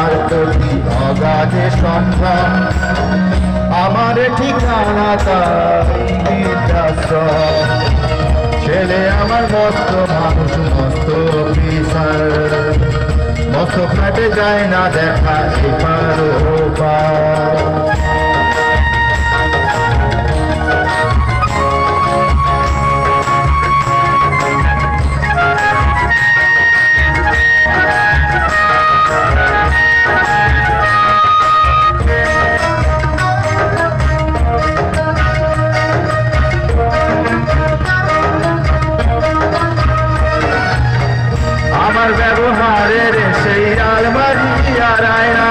তোমার প্রতি অগাধে সম্ভ্রম আমার ঠিকানা বৃদ্ধাশ্রম ছেলে আমার মস্ত মানুষ মস্ত অফিসার মস্ত ফ্ল্যাটে যায় না দেখা এপার ওপার আমার ব্যবহারের সেই আলমারি আর আয়না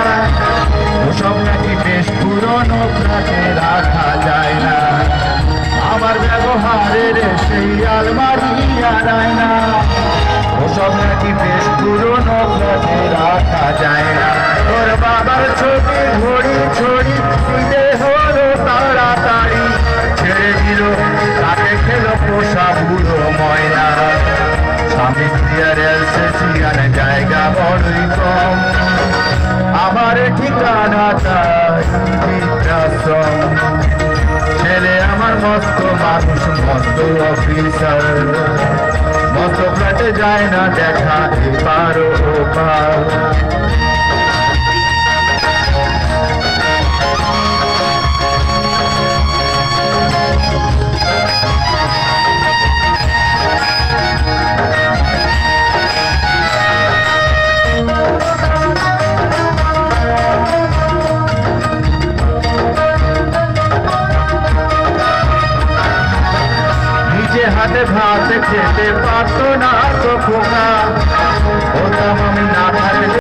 ওসব নাকি বেশ পুরনো ফ্ল্যাটে রাখা যায় না আমার ব্যবহারের সেই আলমারি আর আয়না ওসব নাকি বেশ পুরনো ফ্ল্যাটে রাখা যায় না তোর বাবার ছবি ঘড়ি ছড়ি দিতে হলো তাড়াতাড়ি ছেড়ে দিল তাকে খেলো পোষা বুড়ো ময়না স্বামী স্ত্রী আর এলসেসিয়ান জায়গা বড়ই কম আমার ঠিকানা তাই বৃদ্ধাশ্রম ছেলে আমার মস্ত মানুষ মস্ত অফিসার মস্ত ফ্ল্যাটে যায় না দেখা এপার ওপার